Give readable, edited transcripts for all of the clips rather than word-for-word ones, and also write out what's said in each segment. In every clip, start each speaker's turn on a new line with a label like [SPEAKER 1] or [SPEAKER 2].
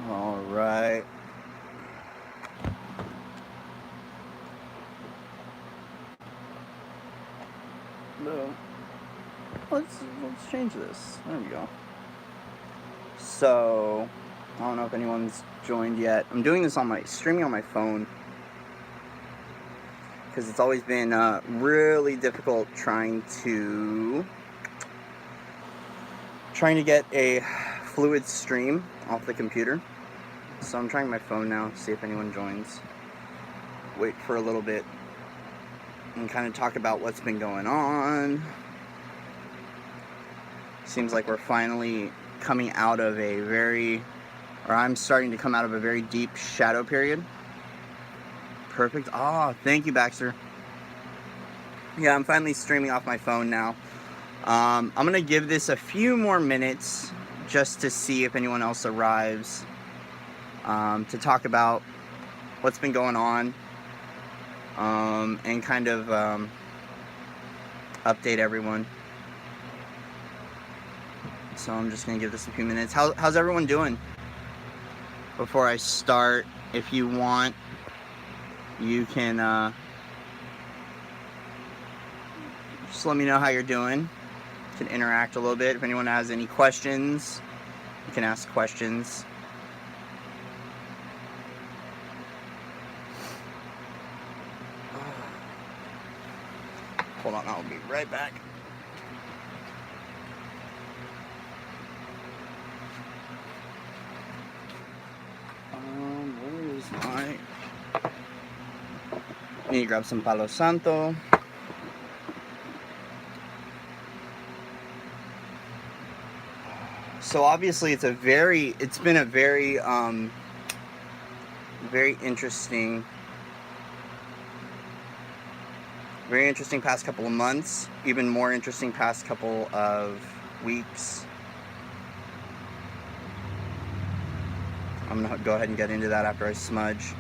[SPEAKER 1] All right. No. Let's change this. There we go. So, I don't know if anyone's joined yet. I'm doing this on streaming on my phone because it's always been really difficult trying to get a fluid stream off the computer. So I'm trying my phone now, see if anyone joins. Wait for a little bit and kind of talk about what's been going on. Seems like we're finally coming out of I'm starting to come out of a very deep shadow period. Perfect. Oh, thank you, Baxter. Yeah, I'm finally streaming off my phone now. I'm going to give this a few more minutes just to see if anyone else arrives to talk about what's been going on and kind of update everyone. So I'm just going to give this a few minutes. How's everyone doing? Before I start, if you want, you can just let me know how you're doing. You can interact a little bit. If anyone has any questions, you can ask questions. Hold on, I'll be right back. Where is my... I need to grab some Palo Santo. So obviously it's been a very interesting past couple of months, even more interesting past couple of weeks. I'm gonna go ahead and get into that after I smudge.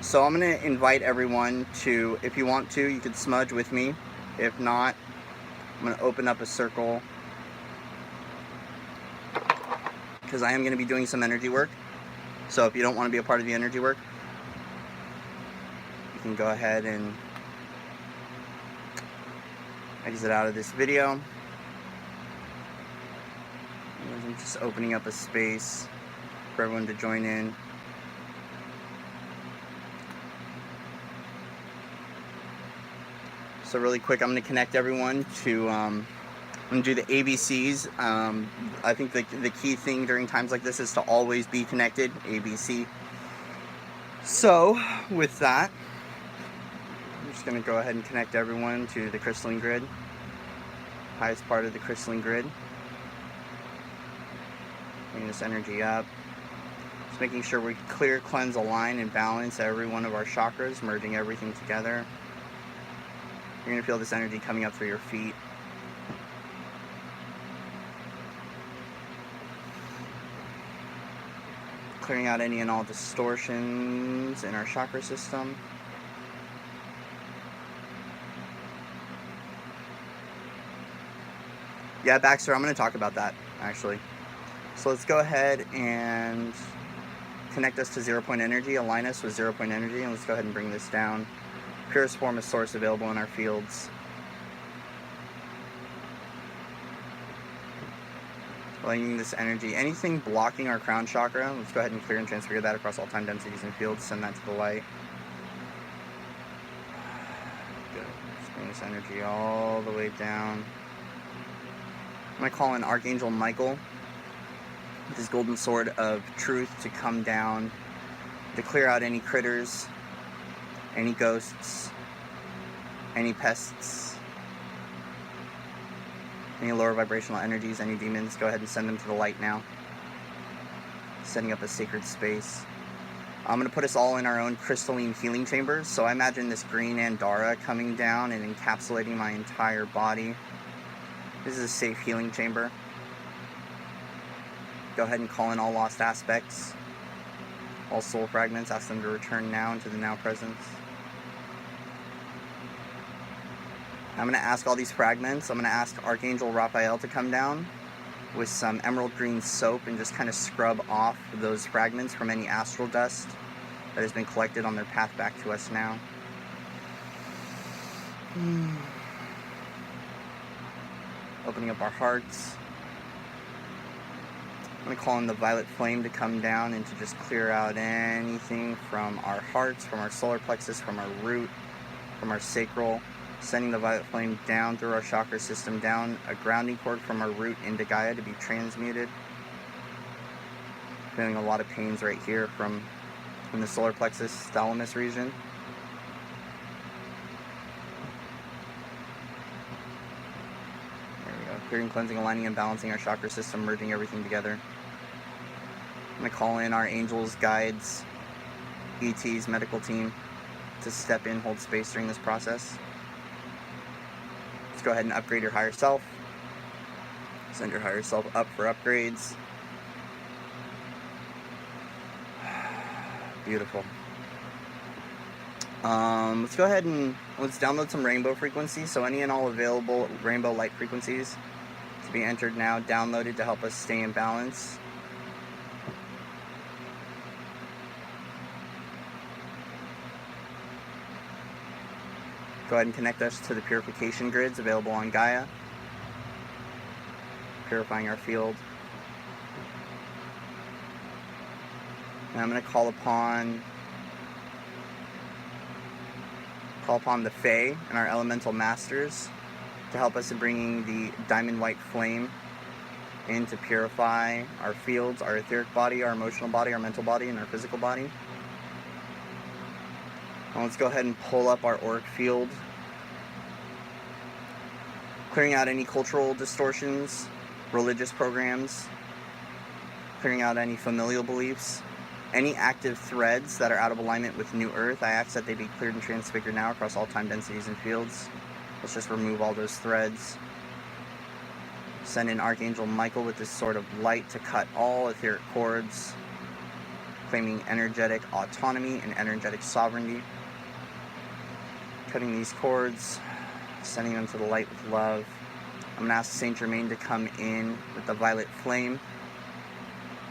[SPEAKER 1] So I'm gonna invite everyone to, if you want to, you could smudge with me. If not, I'm gonna open up a circle because I am gonna be doing some energy work. So if you don't want to be a part of the energy work, you can go ahead and exit out of this video. I'm just opening up a space for everyone to join in. So really quick, I'm going to connect everyone to, I'm going to do the ABCs. I think the key thing during times like this is to always be connected, ABC. So with that, I'm just going to go ahead and connect everyone to the crystalline grid, highest part of the crystalline grid. Bring this energy up. Just making sure we clear, cleanse, align, and balance every one of our chakras, merging everything together. You're going to feel this energy coming up through your feet. Clearing out any and all distortions in our chakra system. Yeah, Baxter, I'm going to talk about that, actually. So let's go ahead and connect us to 0 point energy, align us with 0 point energy, and let's go ahead and bring this down. Purest form of source available in our fields. Lighting this energy. Anything blocking our crown chakra, let's go ahead and clear and transfigure that across all time densities and fields. Send that to the light. Good. Just bring this energy all the way down. I'm going to call in Archangel Michael with his golden sword of truth to come down, to clear out any critters, any ghosts, any pests, any lower vibrational energies, any demons. Go ahead and send them to the light now. Setting up a sacred space. I'm going to put us all in our own crystalline healing chambers. So I imagine this green Andara coming down and encapsulating my entire body. This is a safe healing chamber. Go ahead and call in all lost aspects, all soul fragments. Ask them to return now into the now presence. I'm going to ask all these fragments. I'm going to ask Archangel Raphael to come down. with some emerald green soap and just kind of scrub off those fragments from any astral dust that has been collected on their path back to us now. Opening up our hearts. I'm going to call in the violet flame to come down and to just clear out anything from our hearts, from our solar plexus, from our root, from our sacral. Sending the violet flame down through our chakra system, down a grounding cord from our root into Gaia to be transmuted. Feeling a lot of pains right here from in the solar plexus, thalamus region. There we go. Clearing, cleansing, aligning, and balancing our chakra system, merging everything together. I'm going to call in our angels, guides, ETs, medical team to step in, hold space during this process. Let's go ahead and upgrade your higher self. Send your higher self up for upgrades. Beautiful. Let's go ahead and let's download some rainbow frequencies. So any and all available rainbow light frequencies to be entered now, downloaded to help us stay in balance. Go ahead and connect us to the purification grids available on Gaia. Purifying our field. And I'm going to call upon the Fae and our elemental masters to help us in bringing the diamond white flame in to purify our fields, our etheric body, our emotional body, our mental body, and our physical body. Well, let's go ahead and pull up our auric field, clearing out any cultural distortions, religious programs, clearing out any familial beliefs, any active threads that are out of alignment with New Earth. I ask that they be cleared and transfigured now across all time densities and fields. Let's just remove all those threads. Send in Archangel Michael with this sword of light to cut all etheric cords, claiming energetic autonomy and energetic sovereignty. Cutting these cords, sending them to the light with love. I'm going to ask Saint Germain to come in with the violet flame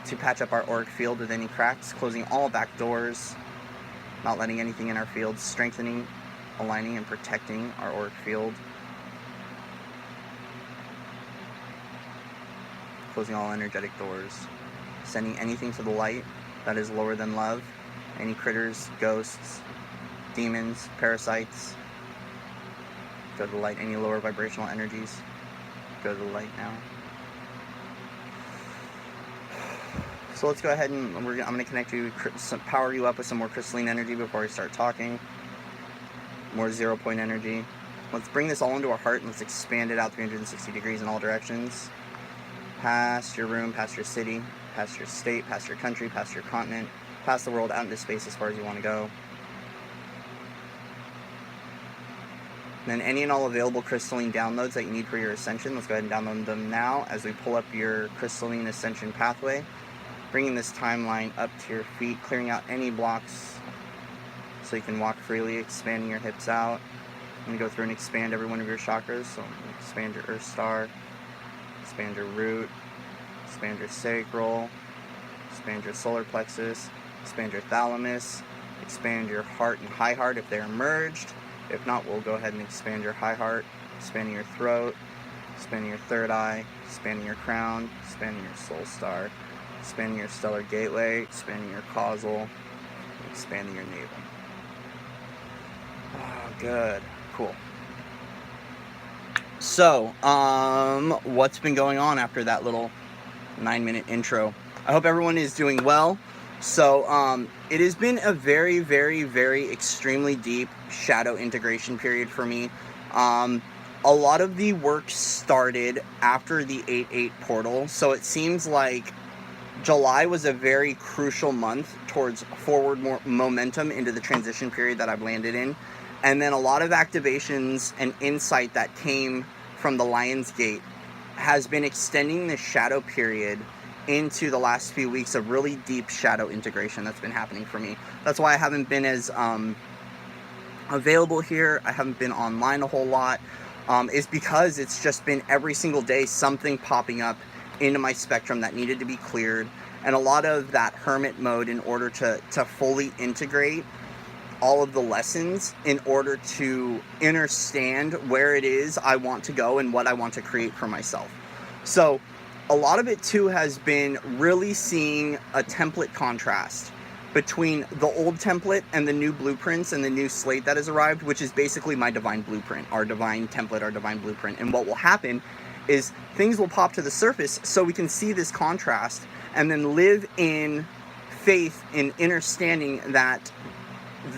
[SPEAKER 1] to patch up our auric field with any cracks, closing all back doors, not letting anything in our field, strengthening, aligning, and protecting our auric field. Closing all energetic doors. Sending anything to the light that is lower than love. Any critters, ghosts, demons, parasites. Go to the light. Any lower vibrational energies. Go to the light now. So let's go ahead and I'm going to connect you, power you up with some more crystalline energy before we start talking. More 0 point energy. Let's bring this all into our heart and let's expand it out 360 degrees in all directions. Past your room, past your city, past your state, past your country, past your continent, past the world, out into space as far as you want to go. And then any and all available crystalline downloads that you need for your ascension, let's go ahead and download them now as we pull up your crystalline ascension pathway. Bringing this timeline up to your feet, clearing out any blocks so you can walk freely, expanding your hips out. I'm going to go through and expand every one of your chakras. So expand your earth star, expand your root, expand your sacral, expand your solar plexus, expand your thalamus, expand your heart and high heart if they're merged. If not, we'll go ahead and expand your high heart, expanding your throat, expanding your third eye, expanding your crown, expanding your soul star, expanding your stellar gateway, expanding your causal, expanding your navel. Oh, good. Cool. So, what's been going on after that little 9-minute intro? I hope everyone is doing well. So, it has been a very, very, very extremely deep shadow integration period for me. A lot of the work started after the 8/8 portal, so it seems like July was a very crucial month towards forward momentum into the transition period that I've landed in. And then a lot of activations and insight that came from the Lion's Gate has been extending the shadow period into the last few weeks of really deep shadow integration that's been happening for me. That's why I haven't been as available here. I haven't been online a whole lot. Is because it's just been every single day something popping up into my spectrum that needed to be cleared, and a lot of that hermit mode in order to fully integrate all of the lessons in order to understand where it is I want to go and what I want to create for myself. So a lot of it too has been really seeing a template contrast between the old template and the new blueprints and the new slate that has arrived, which is basically my divine blueprint, our divine template, our divine blueprint. And what will happen is things will pop to the surface so we can see this contrast and then live in faith, in understanding that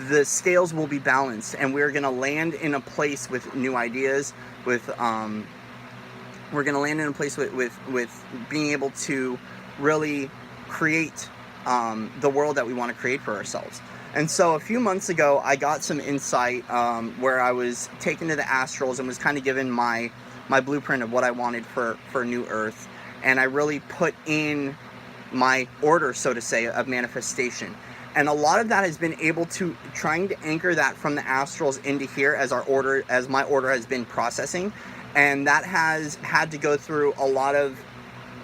[SPEAKER 1] the scales will be balanced, and we're going to land in a place with new ideas, with we're going to land in a place with being able to really create the world that we want to create for ourselves. And so a few months ago, I got some insight where I was taken to the astrals and was kind of given my blueprint of what I wanted for New Earth, and I really put in my order, so to say, of manifestation. And a lot of that has been able to trying to anchor that from the astrals into here as my order has been processing. And that has had to go through a lot of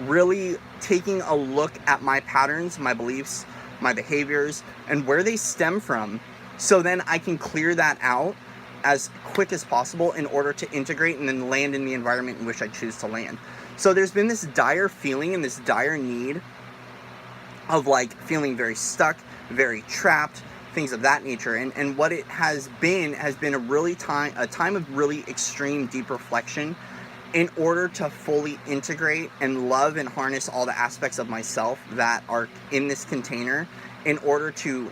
[SPEAKER 1] really taking a look at my patterns, my beliefs, my behaviors, and where they stem from. So then I can clear that out as quick as possible in order to integrate and then land in the environment in which I choose to land. So there's been this dire feeling and this dire need of like feeling very stuck, very trapped, things of that nature. And what it has been a really a time of really extreme deep reflection in order to fully integrate and love and harness all the aspects of myself that are in this container in order to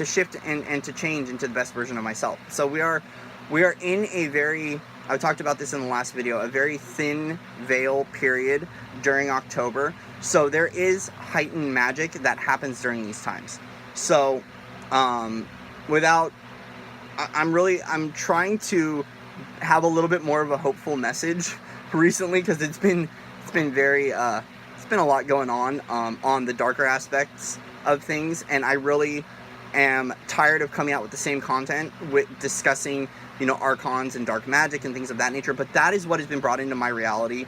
[SPEAKER 1] shift and to change into the best version of myself. So we are in a very, I talked about this in the last video, a very thin veil period during October. So there is heightened magic that happens during these times. So I'm trying to have a little bit more of a hopeful message recently, because it's been a lot going on the darker aspects of things, and I really am tired of coming out with the same content with discussing, archons and dark magic and things of that nature. But that is what has been brought into my reality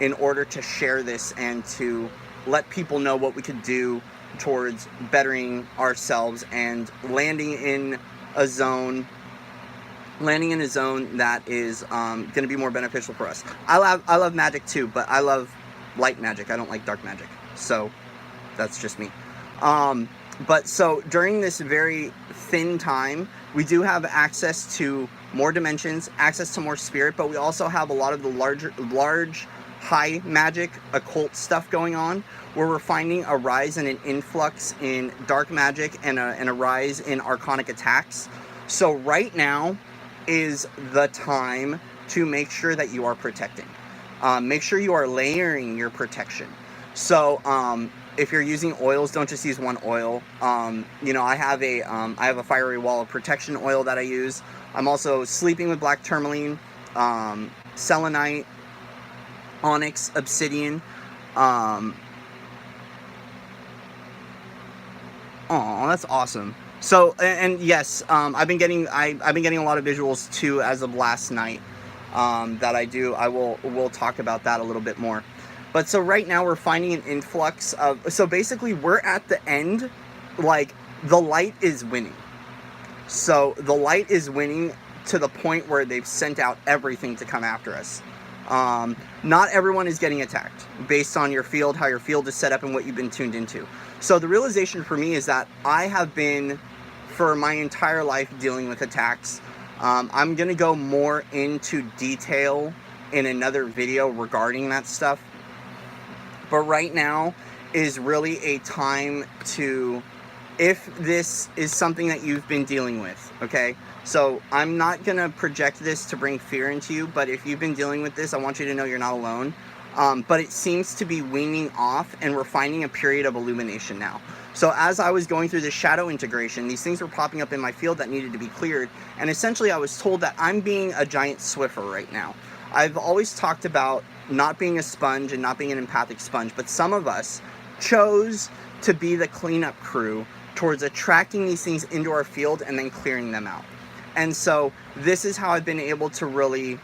[SPEAKER 1] in order to share this and to let people know what we could do towards bettering ourselves and landing in a zone that is going to be more beneficial for us. I love magic too, but I love light magic. I don't like dark magic. So that's just me. But so during this very thin time, we do have access to more dimensions, access to more spirit, but we also have a lot of the large high magic occult stuff going on, where we're finding a rise and an influx in dark magic and a rise in arcanic attacks. So right now is the time to make sure that you are protecting. Make sure you are layering your protection. So if you're using oils, don't just use one oil. I have a fiery wall of protection oil that I use. I'm also sleeping with black tourmaline, selenite, onyx, obsidian. Oh, that's awesome. So, and yes, I've been getting a lot of visuals too as of last night that I do. We'll talk about that a little bit more. But so right now we're finding an influx of, so basically we're at the end, like the light is winning. So the light is winning to the point where they've sent out everything to come after us. Not everyone is getting attacked based on your field, how your field is set up and what you've been tuned into. So the realization for me is that I have been, for my entire life, dealing with attacks. I'm going to go more into detail in another video regarding that stuff. But right now is really a time to, if this is something that you've been dealing with, okay? So I'm not going to project this to bring fear into you, but if you've been dealing with this, I want you to know you're not alone. But it seems to be weaning off, and we're finding a period of illumination now. So as I was going through the shadow integration, these things were popping up in my field that needed to be cleared. And essentially I was told that I'm being a giant Swiffer right now. I've always talked about not being a sponge and not being an empathic sponge, but some of us chose to be the cleanup crew towards attracting these things into our field and then clearing them out. And so this is how I've been able to really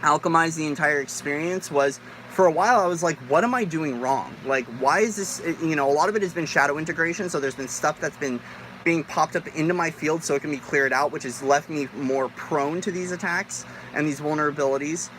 [SPEAKER 1] alchemize the entire experience, was for a while I was like, what am I doing wrong? Like, why is this, you know, a lot of it has been shadow integration. So there's been stuff that's been being popped up into my field so it can be cleared out, which has left me more prone to these attacks and these vulnerabilities.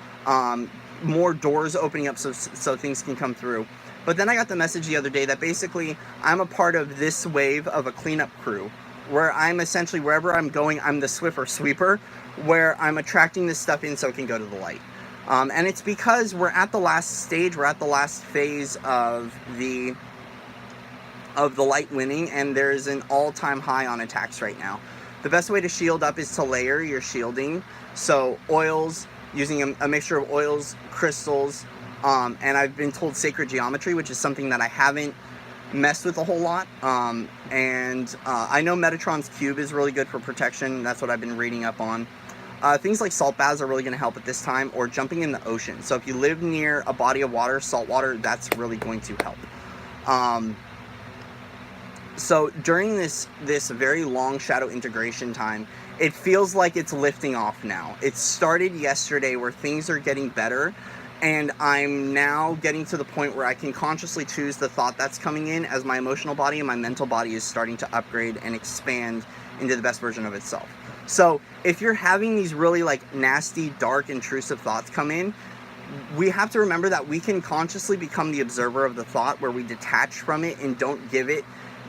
[SPEAKER 1] More doors opening up so things can come through. But then I got the message the other day that basically I'm a part of this wave of a cleanup crew, where I'm essentially, wherever I'm going, I'm the Swiffer sweeper, where I'm attracting this stuff in so it can go to the light. And it's because we're at the last stage, we're at the last phase of the light winning, and there's an all-time high on attacks right now. The best way to shield up is to layer your shielding. So oils, using a mixture of oils, crystals, and I've been told sacred geometry, which is something that I haven't messed with a whole lot. I know Metatron's cube is really good for protection. That's what I've been reading up on. Things like salt baths are really going to help at this time, or jumping in the ocean. So if you live near a body of water, salt water, that's really going to help. So during this very long shadow integration time, it feels like it's lifting off now. It started yesterday where things are getting better, and I'm now getting to the point where I can consciously choose the thought that's coming in as my emotional body and my mental body is starting to upgrade and expand into the best version of itself. So if you're having these really like nasty, dark, intrusive thoughts come in, we have to remember that we can consciously become the observer of the thought, where we detach from it and don't give it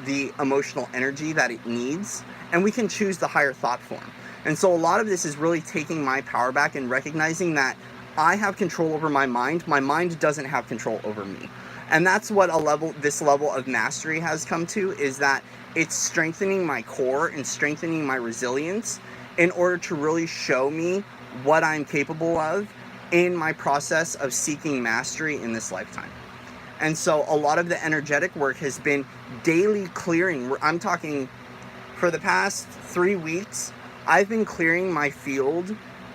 [SPEAKER 1] the emotional energy that it needs, and we can choose the higher thought form. And so a lot of this is really taking my power back and recognizing that I have control over my mind doesn't have control over me. And that's what this level of mastery has come to, is that it's strengthening my core and strengthening my resilience in order to really show me what I'm capable of in my process of seeking mastery in this lifetime. And so a lot of the energetic work has been daily clearing. I'm talking for the past 3 weeks, I've been clearing my field,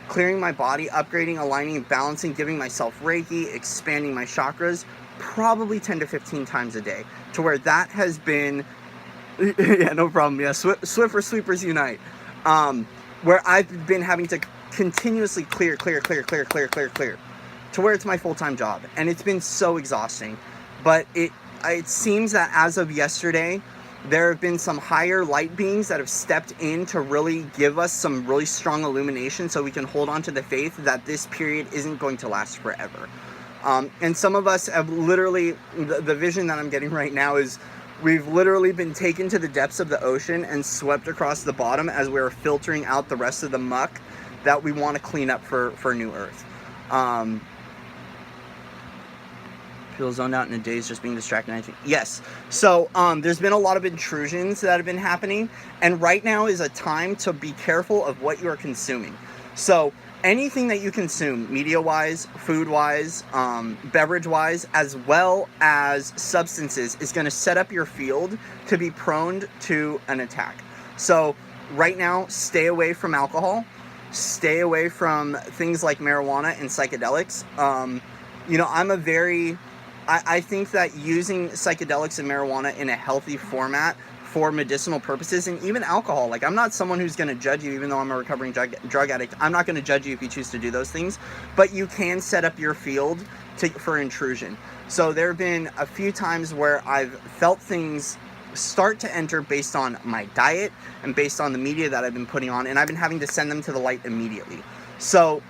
[SPEAKER 1] clearing my body, upgrading, aligning, balancing, giving myself Reiki, expanding my chakras, probably 10 to 15 times a day, to where that has been, yeah, no problem. Yeah, Swiffer Sweepers Unite. Where I've been having to continuously clear, to where it's my full-time job. And it's been so exhausting. But it seems that as of yesterday, there have been some higher light beings that have stepped in to really give us some really strong illumination so we can hold on to the faith that this period isn't going to last forever. And some of us have literally, the vision that I'm getting right now is we've literally been taken to the depths of the ocean and swept across the bottom as we're filtering out the rest of the muck that we want to clean up for New Earth. Feel zoned out in a daze, just being distracted. Yes. So there's been a lot of intrusions that have been happening, and right now is a time to be careful of what you are consuming. So anything that you consume, media-wise, food-wise, beverage-wise, as well as substances, is going to set up your field to be prone to an attack. So right now, stay away from alcohol, stay away from things like marijuana and psychedelics. You know, I think that using psychedelics and marijuana in a healthy format for medicinal purposes, and even alcohol, like, I'm not someone who's going to judge you, even though I'm a recovering drug addict. I'm not going to judge you if you choose to do those things, but you can set up your field for intrusion. So there have been a few times where I've felt things start to enter based on my diet and based on the media that I've been putting on, and I've been having to send them to the light immediately. So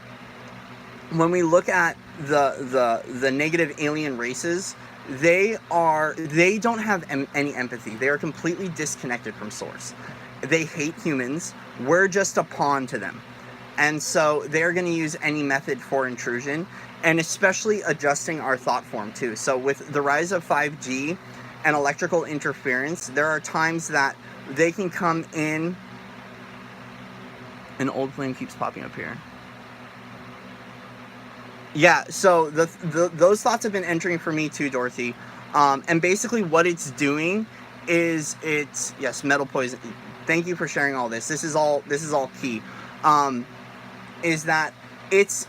[SPEAKER 1] when we look at the negative alien races, they don't have any empathy. They are completely disconnected from source. They hate humans. We're just a pawn to them. And so they're going to use any method for intrusion, and especially adjusting our thought form too. So with the rise of 5G and electrical interference, there are times that they can come in. An old flame keeps popping up here. Yeah, so those thoughts have been entering for me too, Dorothy. And basically what it's doing is yes, metal poison. Thank you for sharing all this. This is all key. Is that it's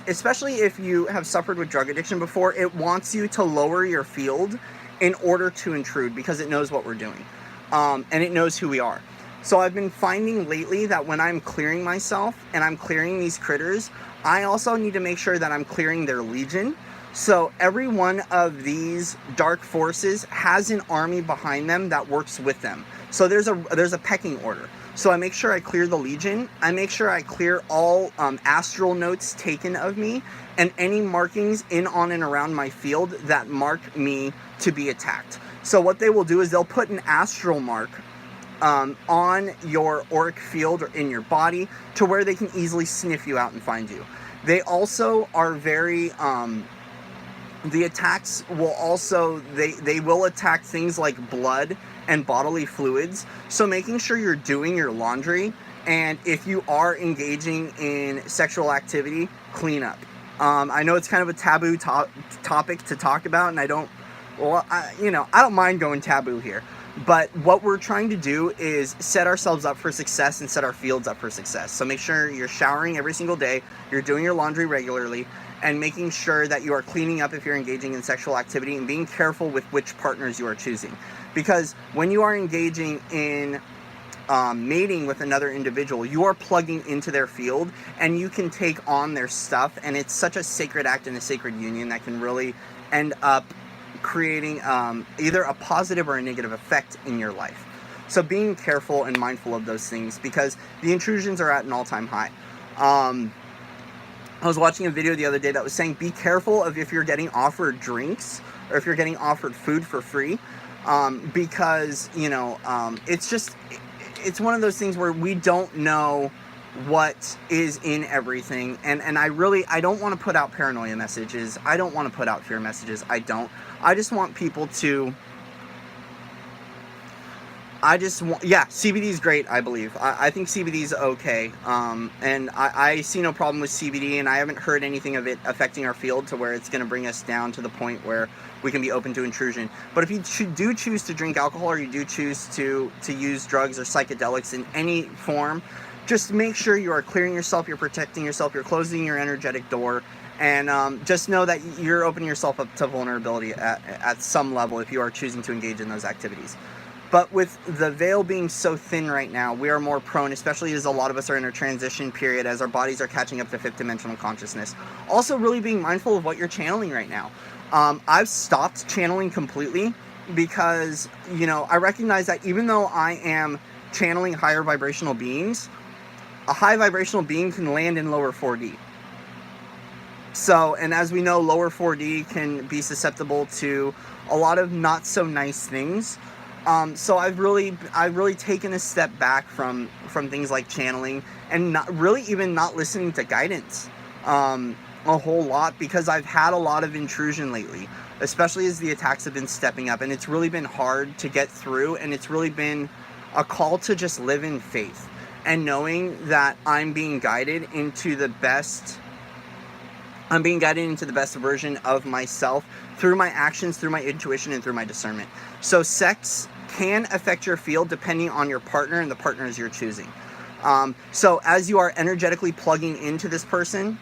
[SPEAKER 1] especially if you have suffered with drug addiction before, it wants you to lower your field in order to intrude, because it knows what we're doing. And it knows who we are. So I've been finding lately that when I'm clearing myself and I'm clearing these critters, I also need to make sure that I'm clearing their legion. So every one of these dark forces has an army behind them that works with them. So there's a pecking order. So I make sure I clear the legion. I make sure I clear all astral notes taken of me and any markings in, on, and around my field that mark me to be attacked. So what they will do is they'll put an astral mark on your auric field or in your body to where they can easily sniff you out and find you. They also are very... the attacks will also, they will attack things like blood and bodily fluids. So making sure you're doing your laundry, and if you are engaging in sexual activity, clean up. I know it's kind of a taboo topic to talk about, and I don't mind going taboo here. But what we're trying to do is set ourselves up for success and set our fields up for success. So make sure you're showering every single day, you're doing your laundry regularly, and making sure that you are cleaning up if you're engaging in sexual activity, and being careful with which partners you are choosing. Because when you are engaging in mating with another individual, you are plugging into their field, and you can take on their stuff, and it's such a sacred act and a sacred union that can really end up creating either a positive or a negative effect in your life. So being careful and mindful of those things, because the intrusions are at an all-time high. I was watching a video the other day that was saying be careful of if you're getting offered drinks or if you're getting offered food for free, because it's one of those things where we don't know what is in everything, and I don't want to put out paranoia messages. I don't want to put out fear messages. I just want people to CBD is great, I believe. I think CBD is okay, and I see no problem with CBD, and I haven't heard anything of it affecting our field to where it's going to bring us down to the point where we can be open to intrusion. But if you do choose to drink alcohol, or you do choose to use drugs or psychedelics in any form, just make sure you are clearing yourself, you're protecting yourself, you're closing your energetic door, and just know that you're opening yourself up to vulnerability at some level if you are choosing to engage in those activities. But with the veil being so thin right now, we are more prone, especially as a lot of us are in a transition period, as our bodies are catching up to fifth dimensional consciousness. Also really being mindful of what you're channeling right now. I've stopped channeling completely because, I recognize that even though I am channeling higher vibrational beings, a high vibrational being can land in lower 4D. So, and as we know, lower 4D can be susceptible to a lot of not so nice things. So I've really taken a step back from things like channeling, and not listening to guidance a whole lot, because I've had a lot of intrusion lately, especially as the attacks have been stepping up, and it's really been hard to get through, and it's really been a call to just live in faith and knowing that I'm being guided into the best version of myself through my actions, through my intuition, and through my discernment. So sex can affect your field depending on your partner and the partners you're choosing. So as you are energetically plugging into this person,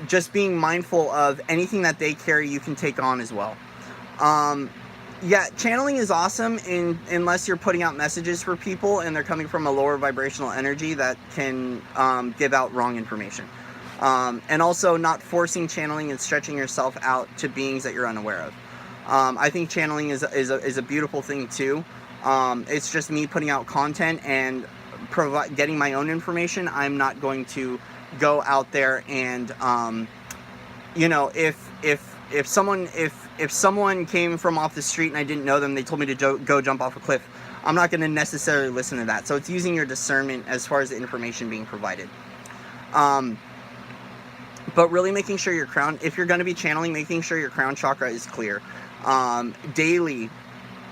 [SPEAKER 1] just being mindful of anything that they carry, you can take on as well. Channeling is awesome unless you're putting out messages for people and they're coming from a lower vibrational energy that can give out wrong information. And also not forcing channeling and stretching yourself out to beings that you're unaware of. I think channeling is a beautiful thing too. It's just me putting out content and getting my own information. I'm not going to go out there and if someone came from off the street and I didn't know them, they told me to go jump off a cliff, I'm not going to necessarily listen to that. So it's using your discernment as far as the information being provided. But really making sure if you're going to be channeling, making sure your crown chakra is clear. Daily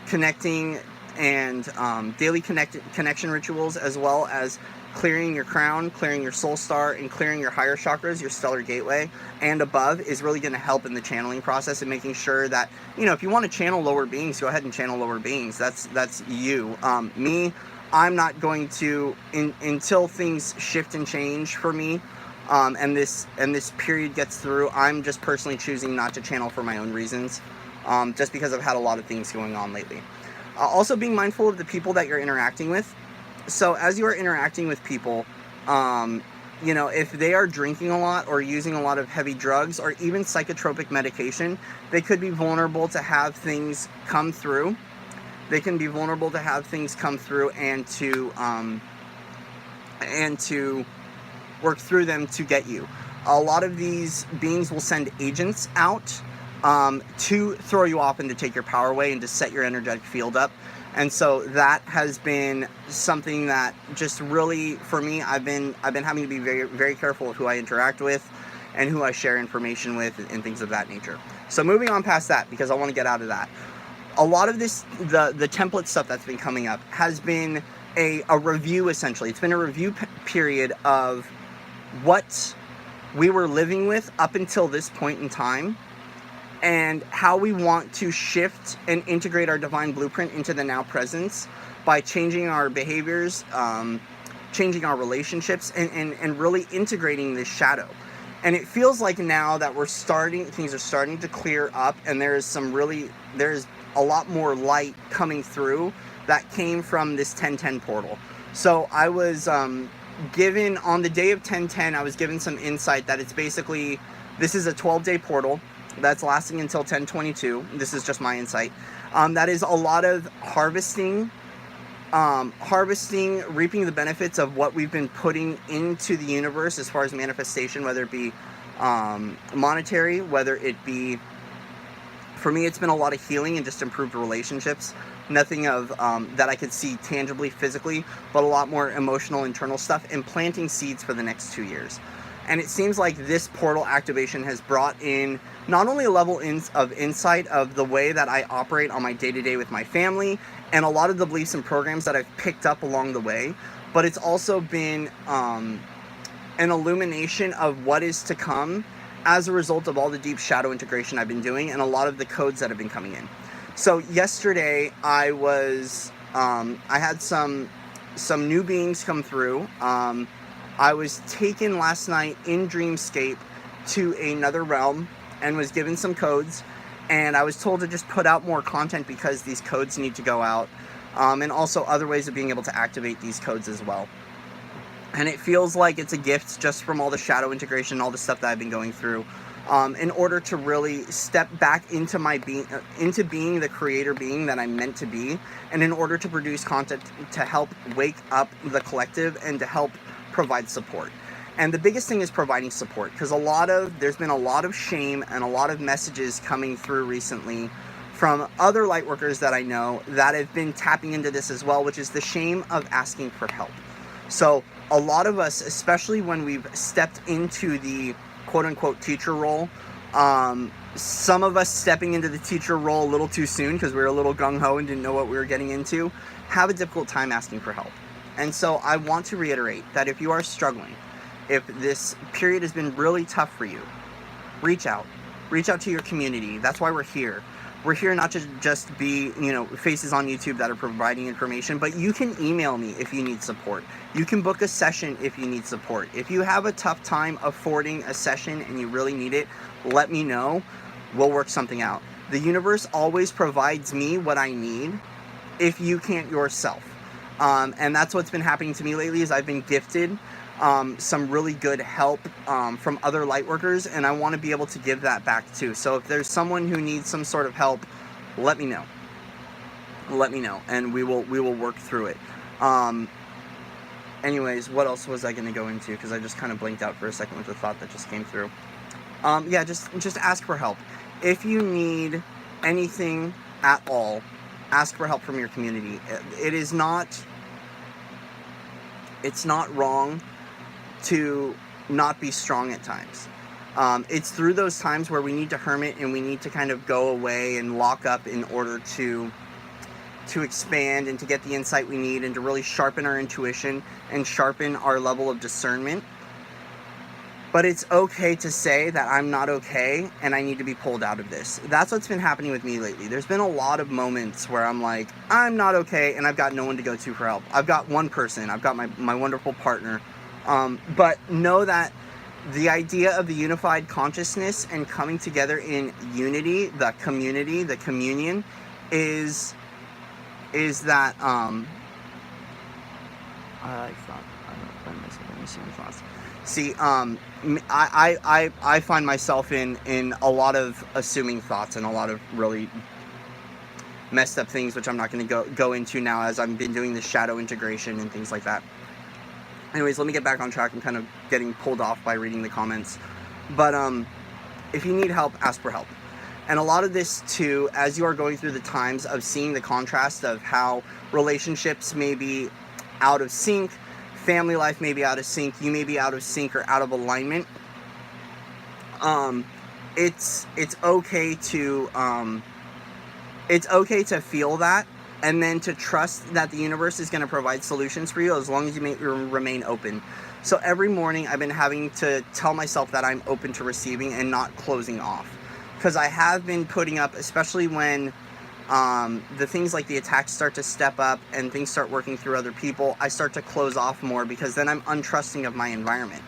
[SPEAKER 1] connecting and daily connection rituals, as well as clearing your crown, clearing your soul star, and clearing your higher chakras, your stellar gateway, and above, is really going to help in the channeling process, and making sure that, if you want to channel lower beings, go ahead and channel lower beings. That's you. Me, I'm not going to, until things shift and change for me, and this period gets through, I'm just personally choosing not to channel for my own reasons, just because I've had a lot of things going on lately. Also being mindful of the people that you're interacting with. So as you are interacting with people, you know, if they are drinking a lot or using a lot of heavy drugs or even psychotropic medication, they could be vulnerable to have things come through. They can be vulnerable to have things come through and to work through them to get you. A lot of these beings will send agents out to throw you off and to take your power away and to set your energetic field up. And so that has been something that just really, for me, I've been having to be very, very careful with who I interact with and who I share information with and things of that nature. So moving on past that, because I want to get out of that. A lot of this, the template stuff that's been coming up has been a review, essentially. It's been a review period of what we were living with up until this point in time, and how we want to shift and integrate our divine blueprint into the now presence by changing our behaviors, changing our relationships, and really integrating this shadow. And it feels like now that things are starting to clear up, and there's a lot more light coming through that came from this 1010 portal. So I was given, on the day of 1010, I was given some insight that it's basically, this is a 12-day portal that's lasting until 1022. This is just my insight. That is a lot of harvesting, reaping the benefits of what we've been putting into the universe as far as manifestation, whether it be monetary, whether it be, for me, it's been a lot of healing and just improved relationships. Nothing of that I could see tangibly, physically, but a lot more emotional, internal stuff, and planting seeds for the next 2 years. And it seems like this portal activation has brought in not only a level of insight of the way that I operate on my day-to-day with my family and a lot of the beliefs and programs that I've picked up along the way, but it's also been an illumination of what is to come as a result of all the deep shadow integration I've been doing and a lot of the codes that have been coming in. So yesterday I had some new beings come through. I was taken last night in Dreamscape to another realm and was given some codes, and I was told to just put out more content because these codes need to go out, and also other ways of being able to activate these codes as well. And it feels like it's a gift just from all the shadow integration, all the stuff that I've been going through, in order to really step back into my being, into being the creator being that I'm meant to be, and in order to produce content to help wake up the collective and to help provide support. And the biggest thing is providing support, because there's been a lot of shame and a lot of messages coming through recently from other light workers that I know that have been tapping into this as well, which is the shame of asking for help. So a lot of us, especially when we've stepped into the quote-unquote teacher role, some of us stepping into the teacher role a little too soon because we were a little gung-ho and didn't know what we were getting into, have a difficult time asking for help. And so I want to reiterate that if you are struggling, if this period has been really tough for you, reach out to your community. That's why we're here. We're here not to just be, faces on YouTube that are providing information, but you can email me if you need support. You can book a session if you need support. If you have a tough time affording a session and you really need it, let me know. We'll work something out. The universe always provides me what I need if you can't yourself. And that's what's been happening to me lately is I've been gifted some really good help from other light workers, and I want to be able to give that back too. So if there's someone who needs some sort of help, let me know. And we will work through it. Anyways, what else was I going to go into? Because I just kind of blinked out for a second with the thought that just came through. Just ask for help. If you need anything at all, ask for help from your community. It's not wrong to not be strong at times. It's through those times where we need to hermit and we need to kind of go away and lock up in order to expand and to get the insight we need and to really sharpen our intuition and sharpen our level of discernment. But it's okay to say that I'm not okay and I need to be pulled out of this. That's what's been happening with me lately. There's been a lot of moments where I'm like, I'm not okay, and I've got no one to go to for help. I've got one person. I've got my wonderful partner. But know that the idea of the unified consciousness and coming together in unity, the community, the communion, is that I thought I don't find myself in assuming thoughts. See, I find myself in a lot of assuming thoughts and a lot of really messed up things, which I'm not going to go into now, as I've been doing the shadow integration and things like that. Anyways, let me get back on track. I'm kind of getting pulled off by reading the comments. But if you need help, ask for help. And a lot of this too, as you are going through the times of seeing the contrast of how relationships may be out of sync, family life may be out of sync, you may be out of sync or out of alignment. It's okay to feel that, and then to trust that the universe is going to provide solutions for you as long as you remain open. So every morning I've been having to tell myself that I'm open to receiving and not closing off. Because I have been putting up, especially when the things like the attacks start to step up and things start working through other people, I start to close off more, because then I'm untrusting of my environment.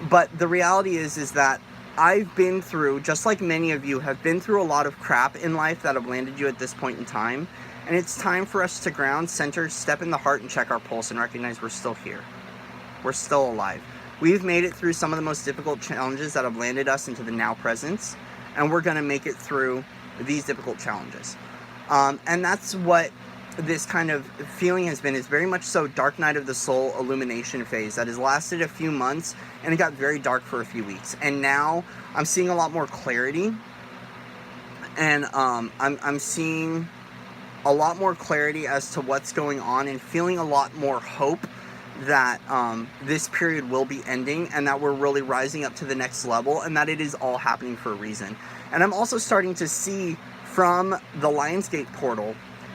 [SPEAKER 1] But the reality is that I've been through, just like many of you have been through, a lot of crap in life that have landed you at this point in time. And it's time for us to ground, center, step in the heart, and check our pulse and recognize we're still here. We're still alive. We've made it through some of the most difficult challenges that have landed us into the now presence, and we're going to make it through these difficult challenges. And that's what this kind of feeling has been, is very much so dark night of the soul illumination phase that has lasted a few months, and it got very dark for a few weeks. And now I'm seeing a lot more clarity, and I'm seeing a lot more clarity as to what's going on, and feeling a lot more hope that this period will be ending, and that we're really rising up to the next level, and that it is all happening for a reason. And I'm also starting to see from the Lionsgate portal,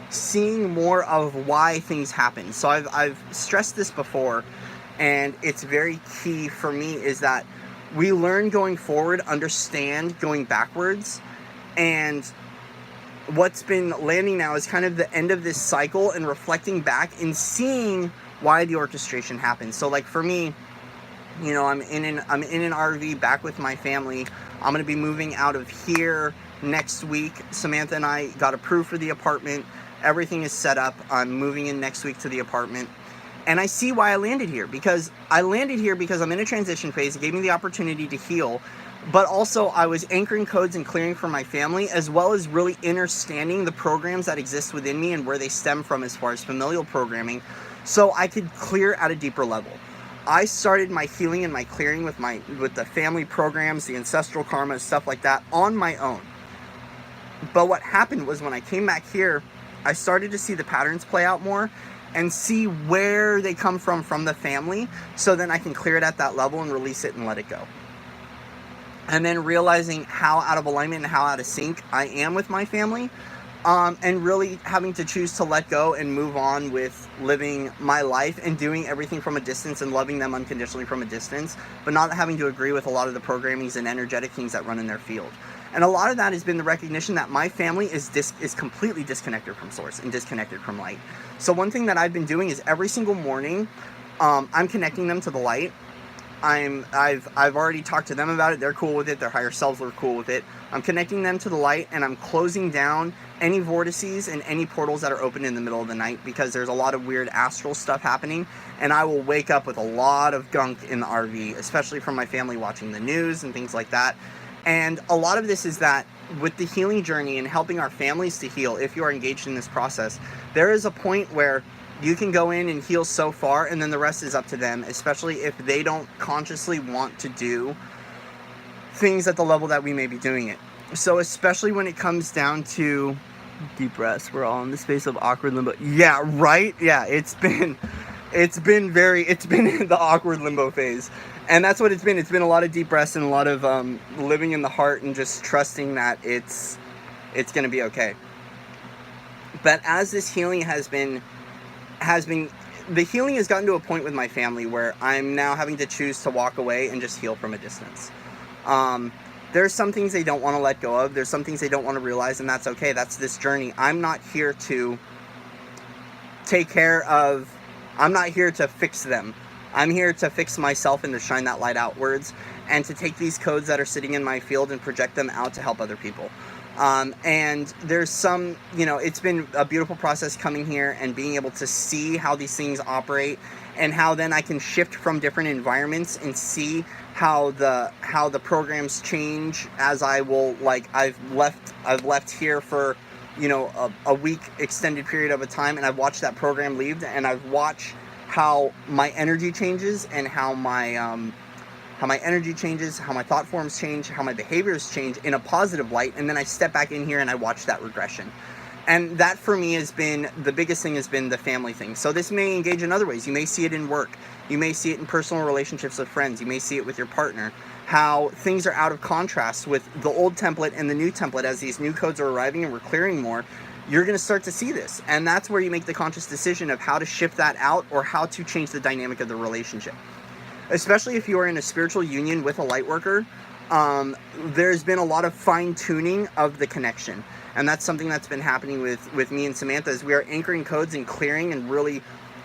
[SPEAKER 1] seeing more of why things happen. So I've stressed this before, and it's very key for me, is that we learn going forward, understand going backwards, and what's been landing now is kind of the end of this cycle, and reflecting back and seeing why the orchestration happens. So like for me, you know, I'm in an RV back with my family. I'm going to be moving out of here next week. Samantha and I got approved for the apartment. Everything is set up. I'm moving in next week to the apartment. And I see why I landed here, because I'm in a transition phase. It gave me the opportunity to heal, but also I was anchoring codes and clearing for my family, as well as really understanding the programs that exist within me and where they stem from as far as familial programming, so I could clear at a deeper level. I started my healing and my clearing with the family programs, the ancestral karma, stuff like that on my own. But what happened was, when I came back here, I started to see the patterns play out more and see where they come from the family, so then I can clear it at that level and release it and let it go. And then realizing how out of alignment and how out of sync I am with my family, and really having to choose to let go and move on with living my life and doing everything from a distance and loving them unconditionally from a distance, but not having to agree with a lot of the programmings and energetic things that run in their field. And a lot of that has been the recognition that my family is completely disconnected from source and disconnected from light. So one thing that I've been doing is every single morning, I'm connecting them to the light. I've already talked to them about it. They're cool with it. Their higher selves are cool with it. I'm connecting them to the light, and I'm closing down any vortices and any portals that are open in the middle of the night, because there's a lot of weird astral stuff happening, and I will wake up with a lot of gunk in the RV, especially from my family watching the news and things like that. And a lot of this is that with the healing journey and helping our families to heal, if you are engaged in this process, there is a point where you can go in and heal so far, and then the rest is up to them, especially if they don't consciously want to do things at the level that we may be doing it. So especially when it comes down to deep breaths, we're all in the space of awkward limbo. Yeah, right? Yeah, it's been in the awkward limbo phase. And that's what it's been. It's been a lot of deep breaths and a lot of living in the heart and just trusting that it's going to be okay. But as this healing the healing has gotten to a point with my family where I'm now having to choose to walk away and just heal from a distance. There's some things they don't want to let go of. There's some things they don't want to realize, and that's okay. That's this journey. I'm not here to I'm not here to fix them. I'm here to fix myself and to shine that light outwards and to take these codes that are sitting in my field and project them out to help other people. And there's some, it's been a beautiful process coming here and being able to see how these things operate, and how then I can shift from different environments and see how the programs change as I will, like, I've left here for, a week extended period of a time, and I've watched that program leave, and I've watched how my energy changes, and how my energy changes, how my thought forms change, how my behaviors change in a positive light, and then I step back in here and I watch that regression. And that for me has been, the biggest thing has been the family thing. So this may engage in other ways. You may see it in work. You may see it in personal relationships with friends. You may see it with your partner. How things are out of contrast with the old template and the new template. As these new codes are arriving and we're clearing more, you're going to start to see this. And that's where you make the conscious decision of how to shift that out, or how to change the dynamic of the relationship. Especially if you are in a spiritual union with a light worker, there's been a lot of fine-tuning of the connection. And that's something that's been happening with me and Samantha, as we are anchoring codes and clearing and really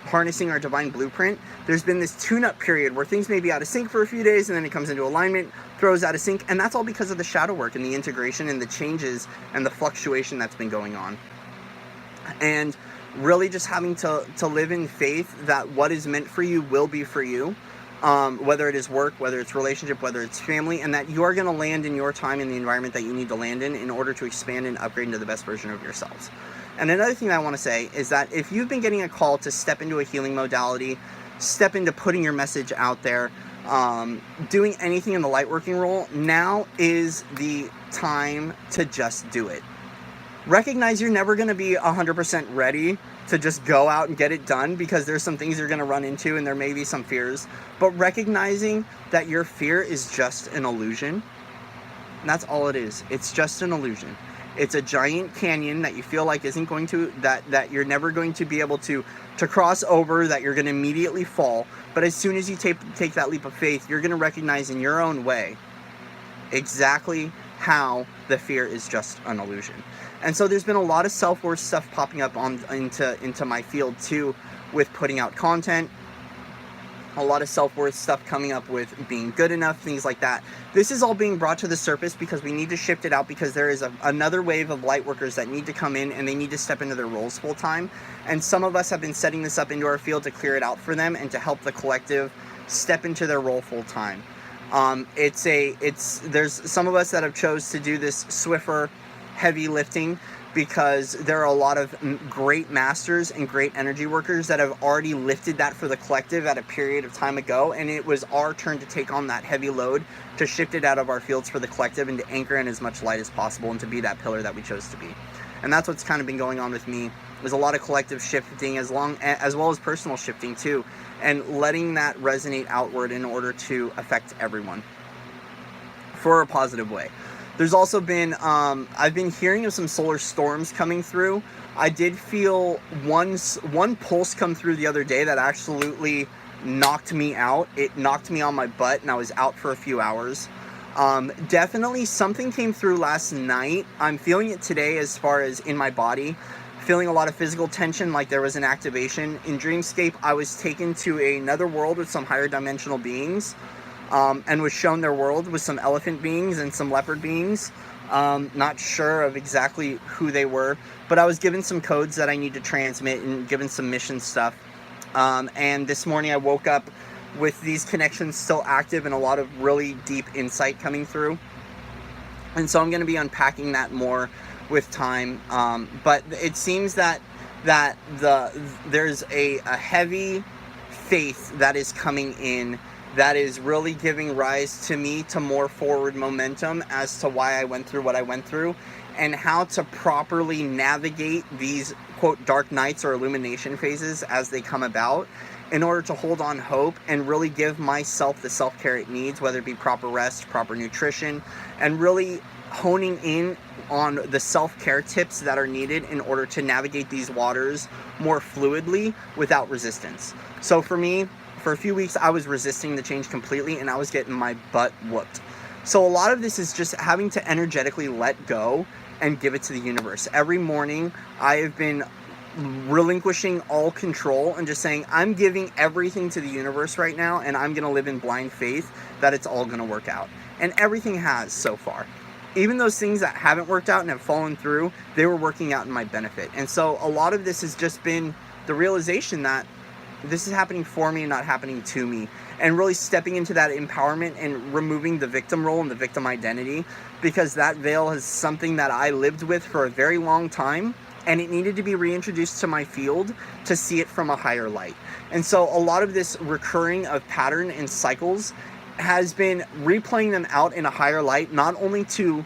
[SPEAKER 1] harnessing our divine blueprint. There's been this tune-up period where things may be out of sync for a few days, and then it comes into alignment, throws out of sync, and that's all because of the shadow work and the integration and the changes and the fluctuation that's been going on. And really just having to live in faith that what is meant for you will be for you. Whether it is work, whether it's relationship, whether it's family, and that you are going to land in your time in the environment that you need to land in order to expand and upgrade into the best version of yourselves. And another thing that I want to say is that if you've been getting a call to step into a healing modality, step into putting your message out there, doing anything in the light working role, now is the time to just do it. Recognize you're never going to be 100% ready to just go out and get it done, because there's some things you're going to run into and there may be some fears, but recognizing that your fear is just an illusion. And that's all it is. It's just an illusion. It's a giant canyon that you feel like isn't going to, that you're never going to be able to cross over, that you're going to immediately fall. But as soon as you take that leap of faith, you're going to recognize in your own way exactly how the fear is just an illusion. And so there's been a lot of self-worth stuff popping up into my field too, with putting out content. A lot of self-worth stuff coming up with being good enough, things like that. This is all being brought to the surface because we need to shift it out, because there is another wave of light workers that need to come in, and they need to step into their roles full time. And some of us have been setting this up into our field to clear it out for them and to help the collective step into their role full time. There's some of us that have chose to do this swiffer heavy lifting, because there are a lot of great masters and great energy workers that have already lifted that for the collective at a period of time ago, and it was our turn to take on that heavy load, to shift it out of our fields for the collective, and to anchor in as much light as possible, and to be that pillar that we chose to be. And that's what's kind of been going on with me. There's a lot of collective shifting as well as personal shifting too, and letting that resonate outward in order to affect everyone for a positive way. There's also been, I've been hearing of some solar storms coming through. I did feel one pulse come through the other day that absolutely knocked me out. It knocked me on my butt, and I was out for a few hours. Definitely something came through last night. I'm feeling it today as far as in my body. Feeling a lot of physical tension, like there was an activation. In Dreamscape, I was taken to another world with some higher dimensional beings. And was shown their world with some elephant beings and some leopard beings. Not sure of exactly who they were, but I was given some codes that I need to transmit and given some mission stuff. And this morning I woke up with these connections still active and a lot of really deep insight coming through. And so I'm going to be unpacking that more with time. But it seems that there's a heavy faith that is coming in, that is really giving rise to me to more forward momentum as to why I went through what I went through, and how to properly navigate these, quote, dark nights or illumination phases as they come about, in order to hold on hope and really give myself the self-care it needs, whether it be proper rest, proper nutrition, and really honing in on the self-care tips that are needed in order to navigate these waters more fluidly without resistance. So for me, for a few weeks, I was resisting the change completely, and I was getting my butt whooped. So a lot of this is just having to energetically let go and give it to the universe. Every morning, I have been relinquishing all control and just saying, I'm giving everything to the universe right now, and I'm going to live in blind faith that it's all going to work out. And everything has so far. Even those things that haven't worked out and have fallen through, they were working out in my benefit. And so a lot of this has just been the realization that this is happening for me and not happening to me, and really stepping into that empowerment and removing the victim role and the victim identity, because that veil is something that I lived with for a very long time, and it needed to be reintroduced to my field to see it from a higher light. And so a lot of this recurring of pattern and cycles has been replaying them out in a higher light, not only to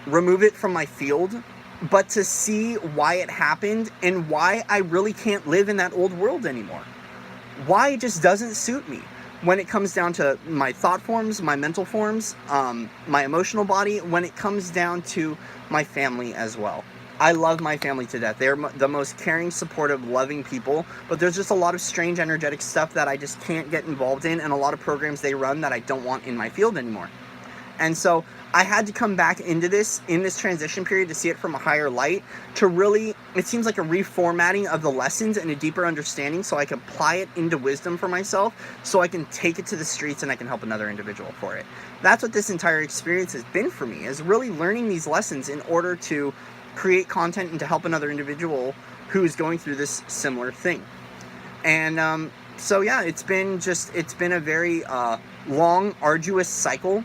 [SPEAKER 1] remove it from my field, but to see why it happened and why I really can't live in that old world anymore. Why it just doesn't suit me when it comes down to my thought forms, my mental forms, my emotional body, when it comes down to my family as well. I love my family to death. They're the most caring, supportive, loving people, but there's just a lot of strange energetic stuff that I just can't get involved in, and a lot of programs they run that I don't want in my field anymore. And so I had to come back into this in this transition period to see it from a higher light, to really, it seems like a reformatting of the lessons and a deeper understanding, so I can apply it into wisdom for myself, so I can take it to the streets and I can help another individual for it. That's what this entire experience has been for me, is really learning these lessons in order to create content and to help another individual who is going through this similar thing. And so yeah, it's been a very long, arduous cycle.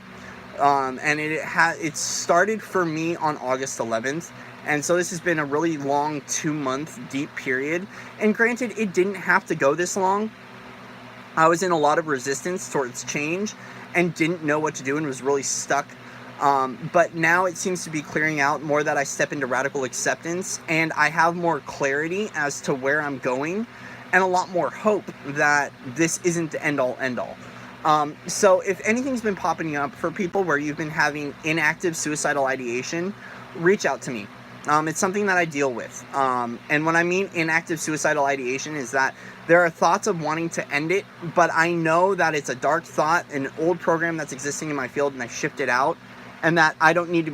[SPEAKER 1] And it started for me on August 11th. And so this has been a really long 2-month deep period. And granted, it didn't have to go this long. I was in a lot of resistance towards change and didn't know what to do and was really stuck. But now it seems to be clearing out more, that I step into radical acceptance, and I have more clarity as to where I'm going, and a lot more hope that this isn't the end-all, end-all. So if anything's been popping up for people where you've been having inactive suicidal ideation, reach out to me. It's something that I deal with. And when I mean inactive suicidal ideation, is that there are thoughts of wanting to end it, but I know that it's a dark thought, an old program that's existing in my field, and I shift it out, and that I don't want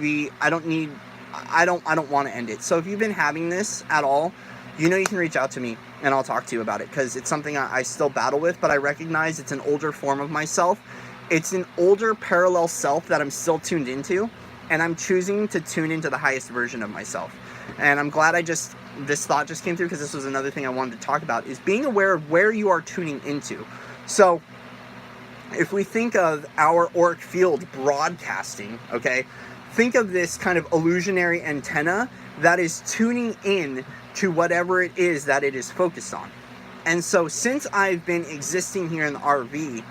[SPEAKER 1] to end it. So if you've been having this at all, you can reach out to me and I'll talk to you about it, because it's something I still battle with, but I recognize it's an older form of myself. It's an older parallel self that I'm still tuned into, and I'm choosing to tune into the highest version of myself. And I'm glad this thought just came through, because this was another thing I wanted to talk about, is being aware of where you are tuning into. So if we think of our auric field broadcasting, okay, think of this kind of illusionary antenna that is tuning in to whatever it is that it is focused on. And so since I've been existing here in the RV,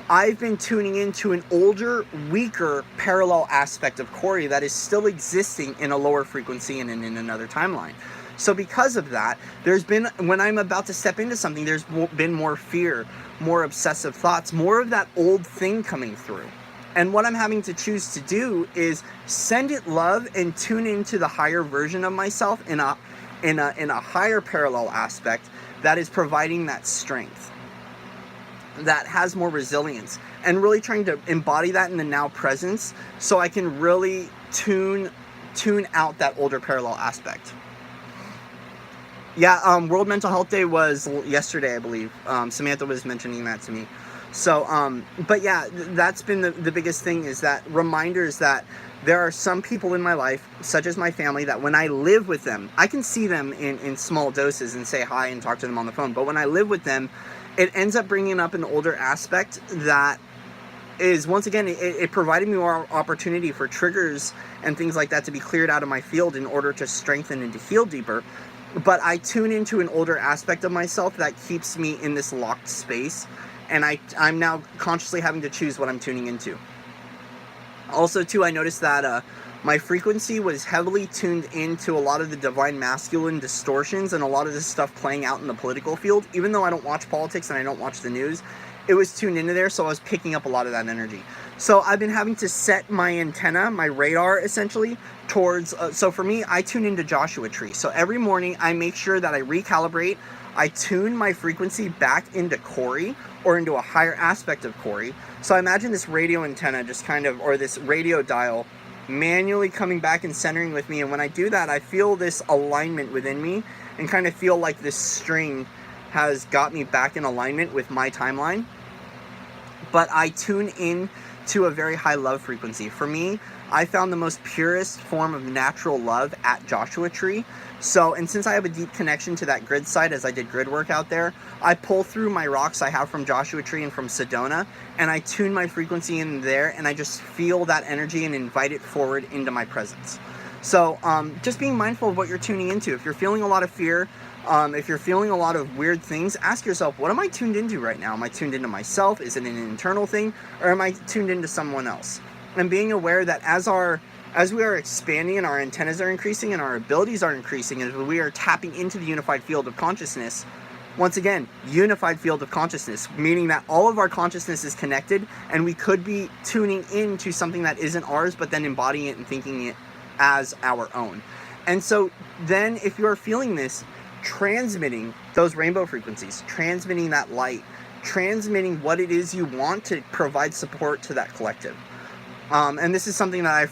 [SPEAKER 1] I've been tuning into an older, weaker, parallel aspect of Corey that is still existing in a lower frequency and in another timeline. So because of that, there's been, when I'm about to step into something, there's been more fear, more obsessive thoughts, more of that old thing coming through. And what I'm having to choose to do is send it love and tune into the higher version of myself in a higher parallel aspect that is providing that strength, that has more resilience, and really trying to embody that in the now presence, so I can really tune out that older parallel aspect. Yeah, World Mental Health Day was yesterday, I believe. Samantha was mentioning that to me. So, but yeah, that's been the biggest thing, is that reminders that there are some people in my life, such as my family, that when I live with them, I can see them in small doses and say hi and talk to them on the phone. But when I live with them, it ends up bringing up an older aspect that is, once again, it provided me more opportunity for triggers and things like that to be cleared out of my field in order to strengthen and to heal deeper. But I tune into an older aspect of myself that keeps me in this locked space, and I'm now consciously having to choose what I'm tuning into. Also, too, I noticed that my frequency was heavily tuned into a lot of the divine masculine distortions and a lot of this stuff playing out in the political field. Even though I don't watch politics and I don't watch the news, it was tuned into there, so I was picking up a lot of that energy. So I've been having to set my antenna, my radar, essentially, towards, so for me, I tune into Joshua Tree. So every morning, I make sure that I recalibrate, I tune my frequency back into Corey, or into a higher aspect of Corey. So I imagine this radio antenna just kind of, or this radio dial, manually coming back and centering with me. And when I do that, I feel this alignment within me and kind of feel like this string has got me back in alignment with my timeline. But I tune in to a very high love frequency. For me, I found the most purest form of natural love at Joshua Tree. So, and since I have a deep connection to that grid site, as I did grid work out there, I pull through my rocks I have from Joshua Tree and from Sedona, and I tune my frequency in there, and I just feel that energy and invite it forward into my presence. So, just being mindful of what you're tuning into. If you're feeling a lot of fear, if you're feeling a lot of weird things, ask yourself, what am I tuned into right now? Am I tuned into myself? Is it an internal thing? Or am I tuned into someone else? And being aware that as we are expanding and our antennas are increasing and our abilities are increasing, as we are tapping into the unified field of consciousness, once again, unified field of consciousness, meaning that all of our consciousness is connected, and we could be tuning into something that isn't ours, but then embodying it and thinking it as our own. And so then if you're feeling this, transmitting those rainbow frequencies, transmitting that light, transmitting what it is you want to provide support to that collective. And this is something that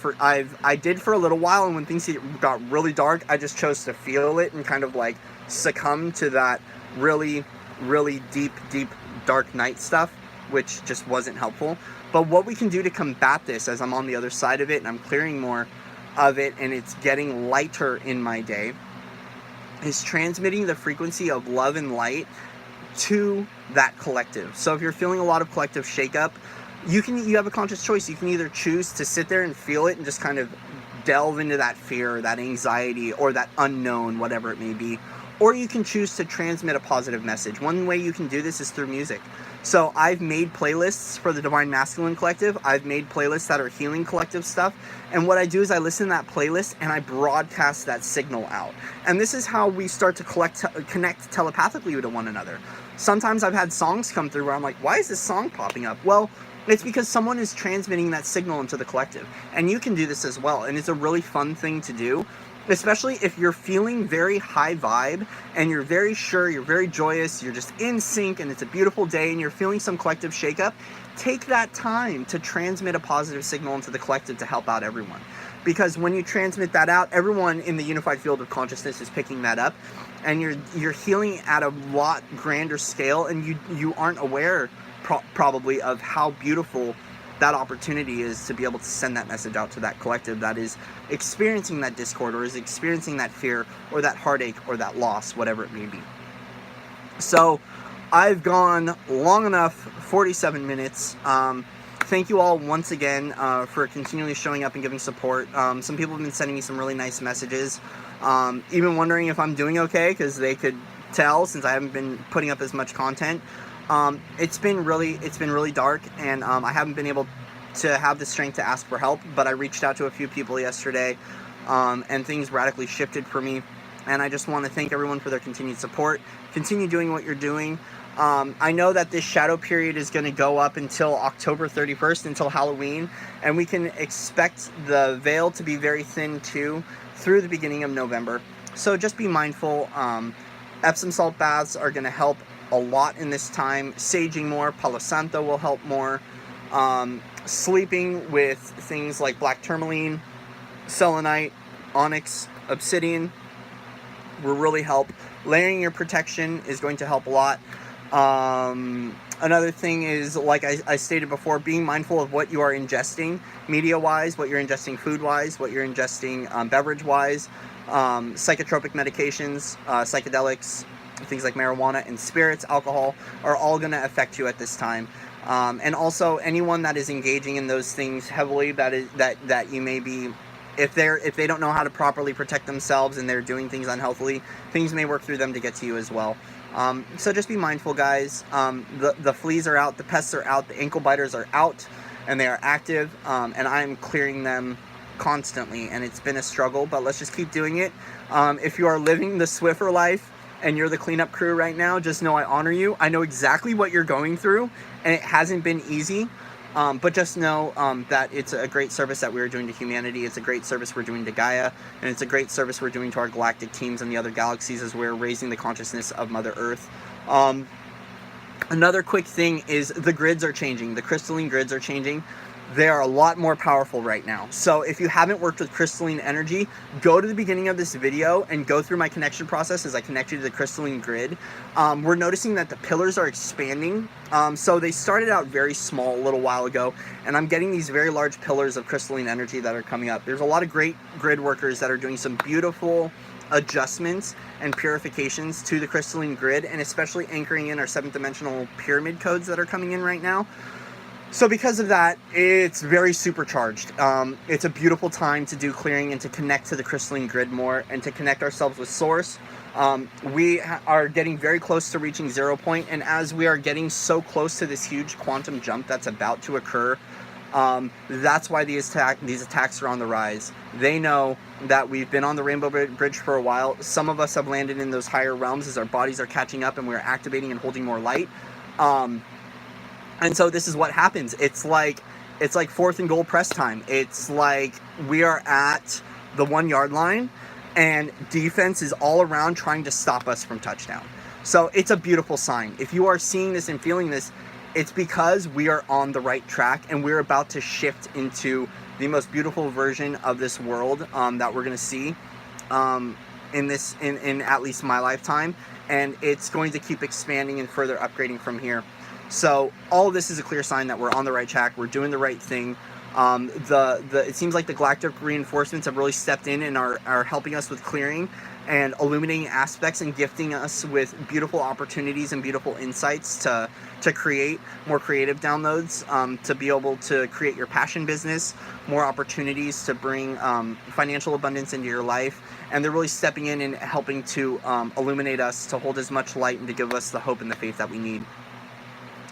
[SPEAKER 1] I did for a little while, and when things got really dark, I just chose to feel it and kind of like succumb to that really, really deep, dark night stuff, which just wasn't helpful. But what we can do to combat this, as I'm on the other side of it and I'm clearing more of it and it's getting lighter in my day, is transmitting the frequency of love and light to that collective. So if you're feeling a lot of collective shakeup, you have a conscious choice. You can either choose to sit there and feel it and just kind of delve into that fear or that anxiety or that unknown, whatever it may be, or you can choose to transmit a positive message. One way you can do this is through music. So I've made playlists for the Divine Masculine Collective. I've made playlists that are healing collective stuff. And what I do is I listen to that playlist and I broadcast that signal out. And this is how we start to connect telepathically to one another. Sometimes I've had songs come through where I'm like, why is this song popping up? Well, it's because someone is transmitting that signal into the collective. And you can do this as well. And it's a really fun thing to do, especially if you're feeling very high vibe and you're very sure, you're very joyous, you're just in sync and it's a beautiful day and you're feeling some collective shakeup. Take that time to transmit a positive signal into the collective to help out everyone. Because when you transmit that out, everyone in the unified field of consciousness is picking that up, and you're healing at a lot grander scale, and you aren't aware probably of how beautiful that opportunity is to be able to send that message out to that collective that is experiencing that discord or is experiencing that fear or that heartache or that loss, whatever it may be. So I've gone long enough, 47 minutes. Thank you all once again for continually showing up and giving support. Some people have been sending me some really nice messages, even wondering if I'm doing okay, because they could tell since I haven't been putting up as much content. It's been really dark, and I haven't been able to have the strength to ask for help, but I reached out to a few people yesterday, and things radically shifted for me. And I just want to thank everyone for their continued support. Continue doing what you're doing. I know that this shadow period is going to go up until October 31st, until Halloween, and we can expect the veil to be very thin too through the beginning of November. So just be mindful. Epsom salt baths are going to help a lot in this time. Saging more, Palo Santo will help more. Sleeping with things like black tourmaline, selenite, onyx, obsidian will really help. Layering your protection is going to help a lot. Another thing is, like I stated before, being mindful of what you are ingesting media-wise, what you're ingesting food-wise, what you're ingesting beverage-wise, psychotropic medications, psychedelics, things like marijuana and spirits, alcohol, are all going to affect you at this time. And also anyone that is engaging in those things heavily, that you may be, if they don't know how to properly protect themselves and they're doing things unhealthily, things may work through them to get to you as well. So just be mindful, guys. The fleas are out, the pests are out, the ankle biters are out, and they are active, and I'm clearing them constantly, and it's been a struggle, but let's just keep doing it. If you are living the Swiffer life and you're the cleanup crew right now, just know I honor you. I know exactly what you're going through, and it hasn't been easy, but just know that it's a great service that we're doing to humanity. It's a great service we're doing to Gaia, and it's a great service we're doing to our galactic teams and the other galaxies as we're raising the consciousness of Mother Earth. Another quick thing is the grids are changing. The crystalline grids are changing. they are a lot more powerful right now. So if you haven't worked with crystalline energy, go to the beginning of this video and go through my connection process as I connect you to the crystalline grid. We're noticing that the pillars are expanding. So they started out very small a little while ago, and I'm getting these very large pillars of crystalline energy that are coming up. There's a lot of great grid workers that are doing some beautiful adjustments and purifications to the crystalline grid, and especially anchoring in our 7th dimensional pyramid codes that are coming in right now. So because of that, it's very supercharged. It's a beautiful time to do clearing and to connect to the crystalline grid more and to connect ourselves with source. We are getting very close to reaching 0 point, and as we are getting so close to this huge quantum jump that's about to occur, that's why these attacks are on the rise. They know that we've been on the Rainbow Bridge for a while. Some of us have landed in those higher realms as our bodies are catching up and we're activating and holding more light. And so this is what happens. It's like 4th and goal press time. It's like we are at the 1 yard line and defense is all around trying to stop us from touchdown. So it's a beautiful sign. If you are seeing this and feeling this, it's because we are on the right track and we're about to shift into the most beautiful version of this world that we're going to see in at least my lifetime. And it's going to keep expanding and further upgrading from here. So all of this is a clear sign that we're on the right track. We're doing the right thing. It seems like the galactic reinforcements have really stepped in and are helping us with clearing and illuminating aspects and gifting us with beautiful opportunities and beautiful insights to create more creative downloads, to be able to create your passion business, more opportunities to bring financial abundance into your life. And they're really stepping in and helping to illuminate us, to hold as much light and to give us the hope and the faith that we need.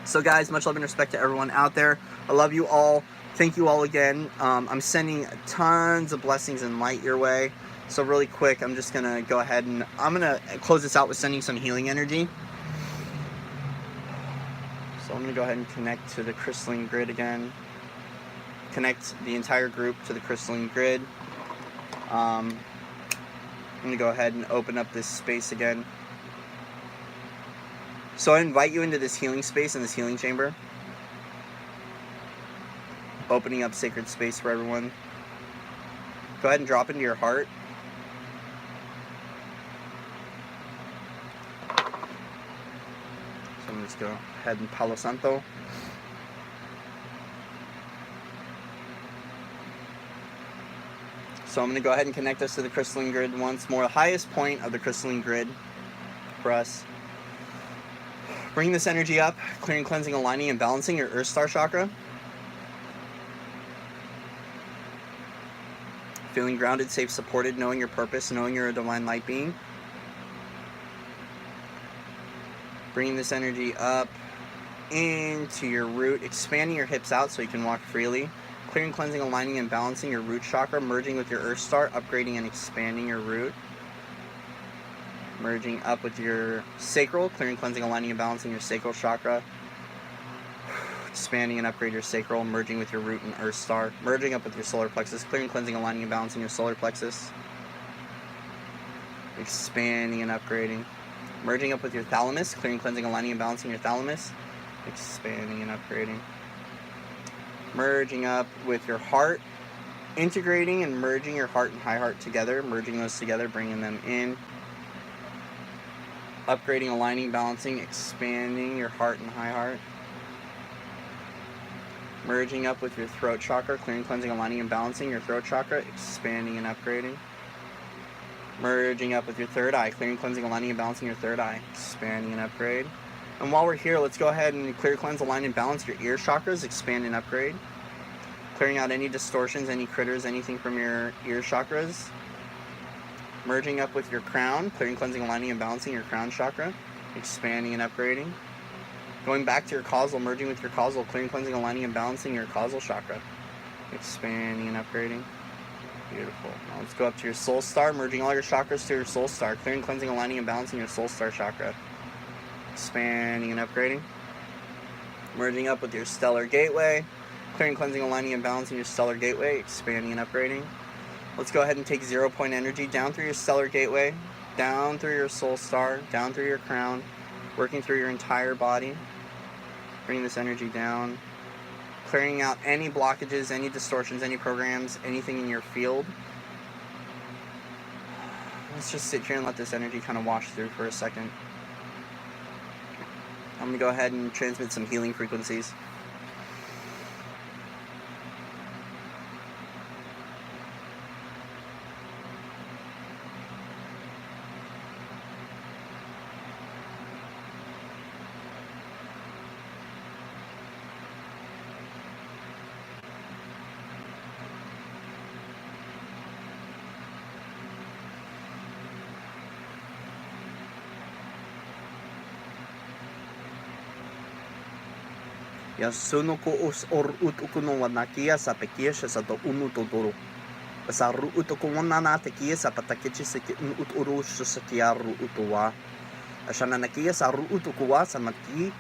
[SPEAKER 1] So guys, much love and respect to everyone out there. I love you all. Thank you all again. I'm sending tons of blessings and light your way. So really quick, I'm just going to go ahead and I'm going to close this out with sending some healing energy. So I'm going to go ahead and connect to the crystalline grid again. Connect the entire group to the crystalline grid. I'm going to go ahead and open up this space again. So I invite you into this healing space and this healing chamber. Opening up sacred space for everyone. Go ahead and drop into your heart. So I'm just going to go ahead and Palo Santo. So I'm going to go ahead and connect us to the crystalline grid once more. The highest point of the crystalline grid for us. Bring this energy up, clearing, cleansing, aligning, and balancing your Earth Star chakra. Feeling grounded, safe, supported, knowing your purpose, knowing you're a divine light being. Bringing this energy up into your root, expanding your hips out so you can walk freely. Clearing, cleansing, aligning, and balancing your root chakra, merging with your Earth Star, upgrading and expanding your root. Merging up with your sacral, clearing, cleansing, aligning, and balancing your sacral chakra. Expanding and upgrade your sacral, merging with your root and Earth Star. Merging up with your solar plexus, clearing, cleansing, aligning, and balancing your solar plexus. Expanding and upgrading. Merging up with your thalamus, clearing, cleansing, aligning, and balancing your thalamus. Expanding and upgrading. Merging up with your heart. Integrating and merging your heart and high heart together. Merging those together, bringing them in. Upgrading, aligning, balancing, expanding your heart and high heart. Merging up with your throat chakra, clearing, cleansing, aligning, and balancing your throat chakra, expanding and upgrading. Merging up with your third eye, clearing, cleansing, aligning, and balancing your third eye, expanding and upgrade. And while we're here, let's go ahead and clear, cleanse, align, and balance your ear chakras, expand and upgrade. Clearing out any distortions, any critters, anything from your ear chakras. Merging up with your crown, clearing, cleansing, aligning, and balancing your crown chakra, expanding and upgrading. Going back to your causal, merging with your causal, clearing, cleansing, aligning, and balancing your causal chakra, expanding and upgrading. Beautiful. Now let's go up to your soul star, merging all your chakras to your soul star, clearing, cleansing, aligning, and balancing your soul star chakra, expanding and upgrading. Merging up with your stellar gateway, clearing, cleansing, aligning, and balancing your stellar gateway, expanding and upgrading. Let's go ahead and take 0 point energy down through your stellar gateway, down through your soul star, down through your crown, working through your entire body. Bring this energy down, clearing out any blockages, any distortions, any programs, anything in your field. Let's just sit here and let this energy kind of wash through for a second. I'm going to go ahead and transmit some healing frequencies. Yasuno ko os or utukuno wanakia sa pekia sa to unutodoro. Sa ru utuko wanana tekia sa patakichi sa uturu sa kiaru utuwa. Ashana nakia sa ru utukuwa sa maki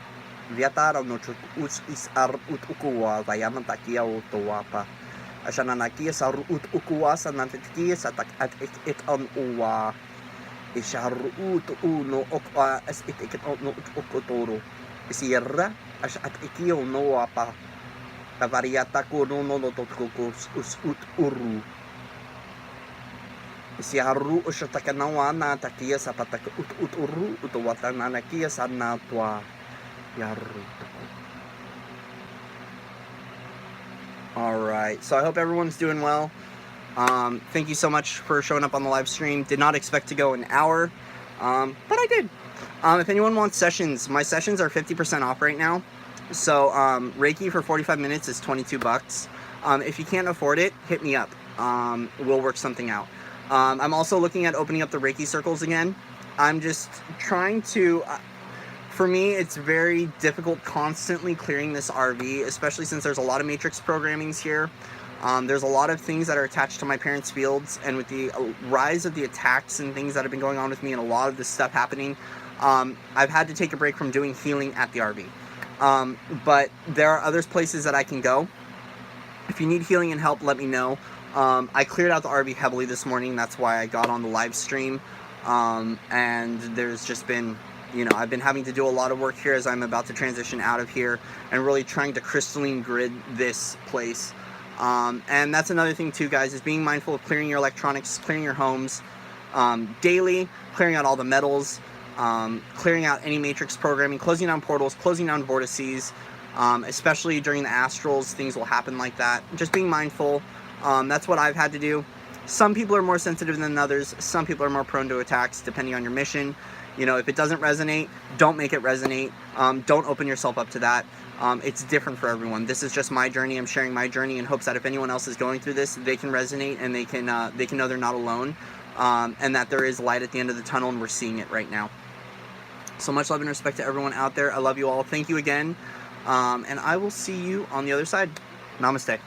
[SPEAKER 1] viatara no us is ar utukuwa vayaman takia utuwa pa. Ashana nakia sa ru utukuwa sa nantekia sa tak at it on uwa. Isharu utuno okwa as it no utukotoro. Isierra at ikio no apa variata ko no tokos ut uru si haru ushatakanawa na takia sa patak ut uru utwatana na kia sa natwa yaru. All right, so I hope everyone's doing well. Thank you so much for showing up on the live stream. Did not expect to go an hour, but I did. If anyone wants sessions, my sessions are 50% off right now. So Reiki for 45 minutes is $22. If you can't afford it, hit me up. We'll work something out. I'm also looking at opening up the Reiki circles again. I'm just trying to... for me, it's very difficult constantly clearing this RV, especially since there's a lot of matrix programmings here. There's a lot of things that are attached to my parents' fields, and with the rise of the attacks and things that have been going on with me and a lot of this stuff happening, I've had to take a break from doing healing at the RV. But there are other places that I can go. If you need healing and help, let me know. I cleared out the RV heavily this morning. That's why I got on the live stream. And there's just been, you know, I've been having to do a lot of work here as I'm about to transition out of here and really trying to crystalline grid this place. And that's another thing too, guys, is being mindful of clearing your electronics, clearing your homes daily, clearing out all the metals, clearing out any matrix programming, closing down portals, closing down vortices, especially during the astrals, things will happen like that. Just being mindful. That's what I've had to do. Some people are more sensitive than others. Some people are more prone to attacks depending on your mission. You know, if it doesn't resonate, don't make it resonate. Don't open yourself up to that. It's different for everyone. This is just my journey. I'm sharing my journey in hopes that if anyone else is going through this, they can resonate and they can know they're not alone, and that there is light at the end of the tunnel, and we're seeing it right now. So much love and respect to everyone out there. I love you all. Thank you again. And I will see you on the other side. Namaste.